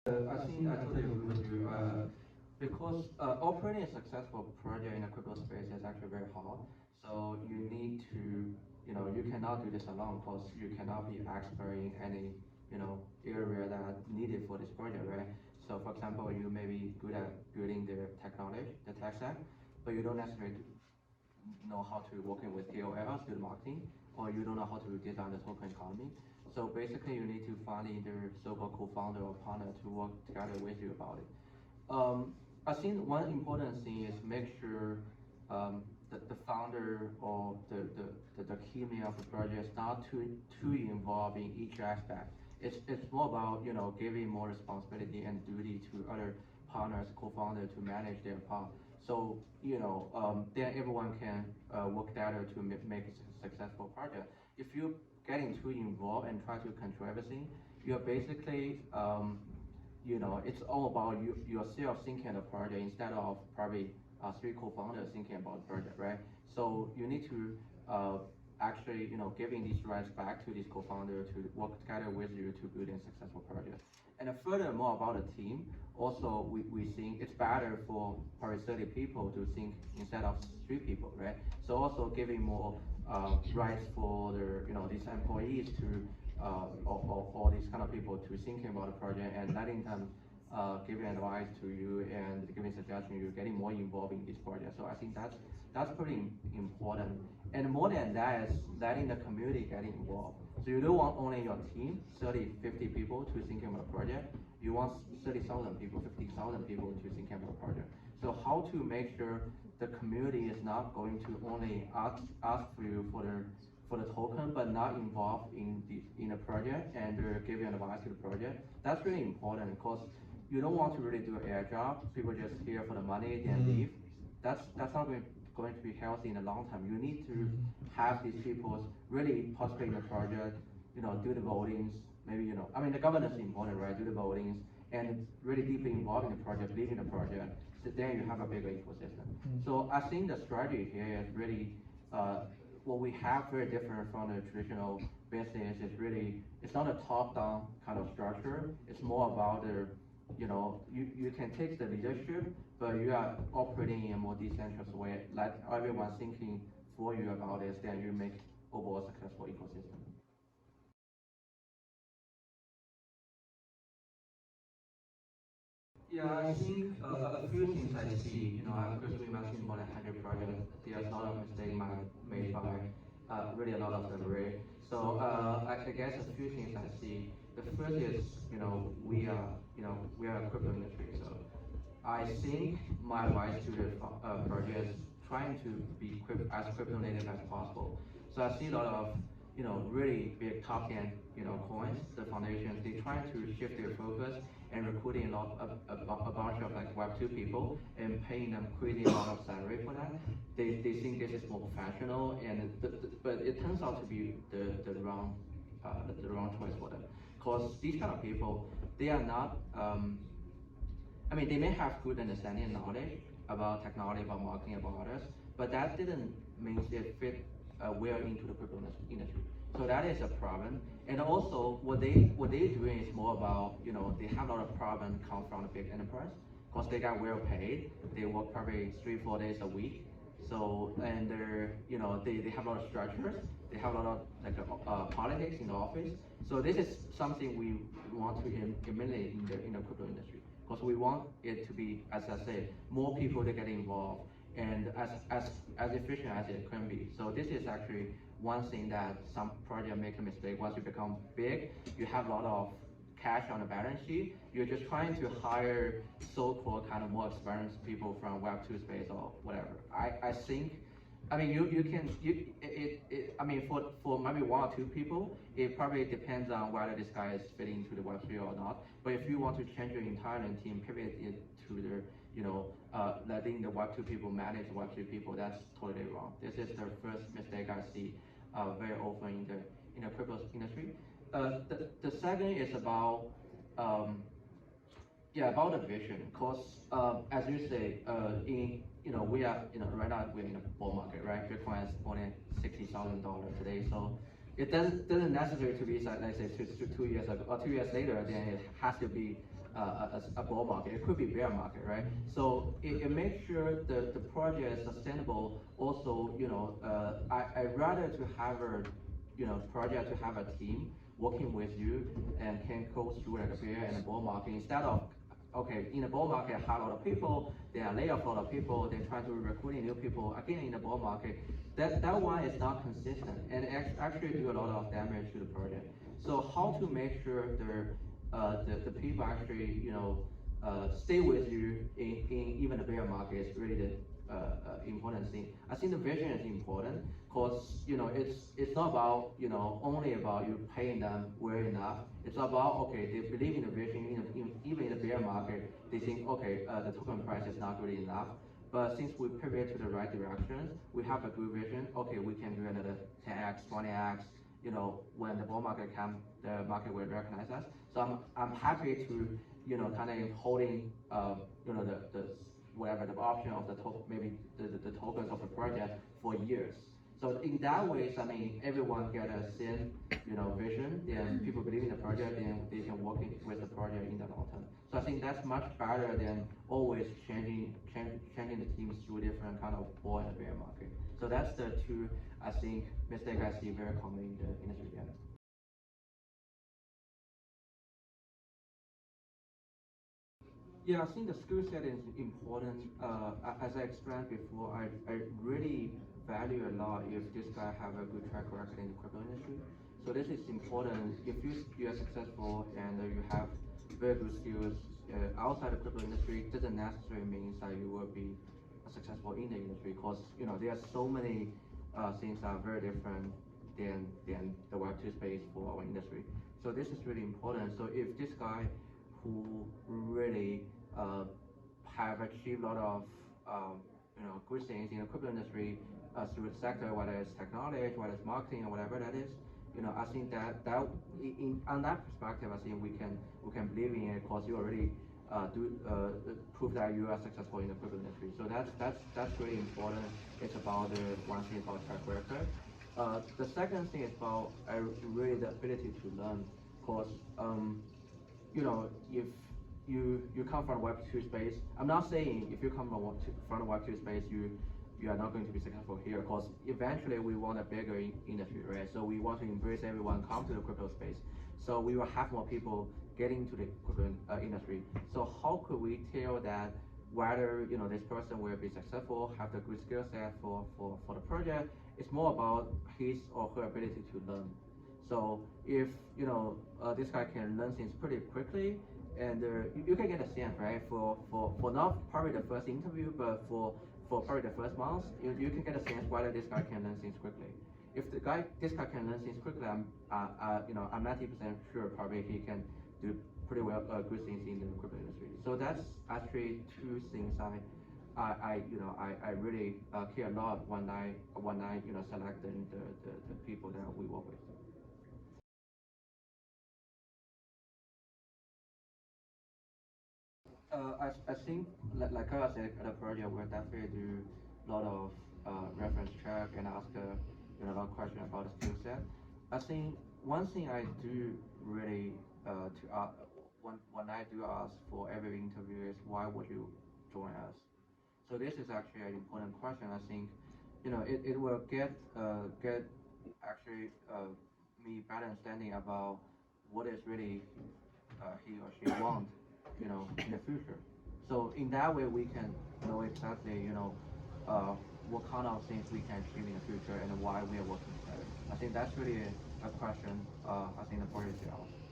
I think I totally agree with you. Because operating a successful project in a crypto space is actually very hard. So you need to, you cannot do this alone because you cannot be expert in any, area that needed for this project, right? So for example, you may be good at building the technology, the tech stack, but you don't necessarily know how to working with KOLs, do the marketing, or you don't know how to design the token economy. So basically, you need to find either so-called co-founder or partner to work together with you about it. I think one important thing is make sure that the founder or the key man of the project is not too involved in each aspect. It's more about giving more responsibility and duty to other partners, co-founders to manage their part. So then everyone can work together to make a successful project. If you getting too involved and try to control everything, you're basically it's all about yourself thinking of the project instead of probably three co-founders thinking about the project, right? So you need to actually giving these rights back to this co-founder to work together with you to build a successful project. And furthermore about the team, also we think it's better for probably 30 people to think instead of 3 people, right? So also giving more rights for the these employees to or these kind of people to thinking about the project and letting them giving advice to you and giving suggestions, you're getting more involved in this project. So I think that's pretty important. And more than that is letting the community get involved. So you don't want only your team, 30, 50 people to thinking about a project. You want 30,000 people, 50,000 people to thinking about a project. So how to make sure the community is not going to only ask for you for the token, but not involved in the project and giving advice to the project. That's really important because you don't want to really do an air job. People just here for the money and leave. That's not going to be healthy in the long term. You need to have these people really participate in the project, do the votings, maybe, I mean, the governance is important, right? Do the votings and really deeply involved in the project, leading the project. So then you have a bigger ecosystem. So I think the strategy here is really, what we have very different from the traditional business is really, it's not a top-down kind of structure. It's more about the, you can take the leadership, but you are operating in a more decentralized way, like everyone thinking for you about this, then you make overall successful ecosystem. Yeah, I think a few things I see, because we mentioned more than 100 projects, there's a lot of mistakes made by really a lot of them, right? So I guess a few things I see. The first is, we are a crypto industry, so I think my advice to the project is trying to be as crypto native as possible. So I see a lot of, really big top 10, coins, the foundations, they try to shift their focus and recruiting a bunch of like Web2 people and paying them crazy amount of salary for that. They think this is more professional, and but it turns out to be the wrong choice for them. Because these kind of people, they are not. I mean, they may have good understanding and knowledge about technology, about marketing, about others, but that didn't mean they fit well into the crypto industry. So that is a problem. And also, what they're doing is more about, they have a lot of problems come from the big enterprise because they got well paid. They work probably 3-4 days a week. So and they're, they have a lot of structures. They have a lot of like politics in the office. So this is something we want to eliminate in the crypto industry because we want it to be, as I say, more people to get involved and as efficient as it can be. So this is actually one thing that some project make a mistake. Once you become big, you have a lot of cash on the balance sheet. You're just trying to hire so-called kind of more experienced people from Web2 space or whatever. I think, I mean, I mean, for maybe 1 or 2 people, it probably depends on whether this guy is fitting into the Web3 or not. But if you want to change your entire team, pivot it to the, letting the Web2 people manage Web3 people, that's totally wrong. This is the first mistake I see very often in the crypto industry. The second is about about the vision, because as you say, we are right now we're in a bull market, right? Bitcoin is more than $60,000 today, so it doesn't necessarily to be like say 2 years ago or 2 years later, then it has to be a bull market. It could be bear market, right? So it makes sure the project is sustainable. Also, I'd rather to have a project to have a team working with you and can go through like a bear and a bull market instead of okay, in the bull market, hire a lot of people, they are lay off a lot of people, they're trying to recruit new people. Again, in the bull market, that one is not consistent and actually do a lot of damage to the project. So how to make sure the people actually stay with you in even the bear market is really the important thing. I think the vision is important because it's not about only about you paying them well enough. It's about okay, they believe in the vision. Even in the bear market, they think okay, the token price is not good enough. But since we pivot to the right direction, we have a good vision. Okay, we can do another 10x, 20x. When the bull market comes, the market will recognize us. So I'm happy to kind of holding the whatever the option of maybe the tokens of the project for years. So in that way, I mean, everyone get a same vision, then people believe in the project, then they can work with the project in the long term. So I think that's much better than always changing the teams through different kind of bull and bear market. So that's the two I think mistake I see very common in the industry. Yeah, I think the skill set is important. As I explained before, I really value a lot if this guy have a good track record in the crypto industry. So this is important. If you are successful and you have very good skills outside the crypto industry, doesn't necessarily mean that you will be successful in the industry because there are so many things that are very different than the Web2 space for our industry. So this is really important. So if this guy who really have achieved a lot of good things in the crypto industry through the sector, whether it's technology, whether it's marketing, or whatever that is, I think that on that perspective, I think we can believe in it because you already prove that you are successful in the crypto industry. So that's really important. It's about the one thing about track record. The second thing is about really the ability to learn, because if you come from Web2 space, I'm not saying if you come from the Web2 space, you are not going to be successful here, because eventually we want a bigger industry, right? So we want to embrace everyone come to the crypto space. So we will have more people getting to the crypto industry. So how could we tell that whether this person will be successful, have the good skill set for the project? It's more about his or her ability to learn. So if this guy can learn things pretty quickly, and you can get a sense, right? For not probably the first interview, but for probably the first month, you can get a sense whether this guy can learn things quickly. If this guy can learn things quickly, I'm 90% sure probably he can do pretty well good things in the crypto industry. So that's actually two things I really care a lot when I select the people that we work with. I think, like I said at the project, we'll definitely do a lot of reference check and ask a lot of questions about the skill set. I think one thing I do really when I do ask for every interview is why would you join us? So this is actually an important question. I think it will get actually me better understanding about what is really he or she want in the future. So in that way we can know exactly what kind of things we can achieve in the future and why we are working together. I think that's really a question I think the project should ask.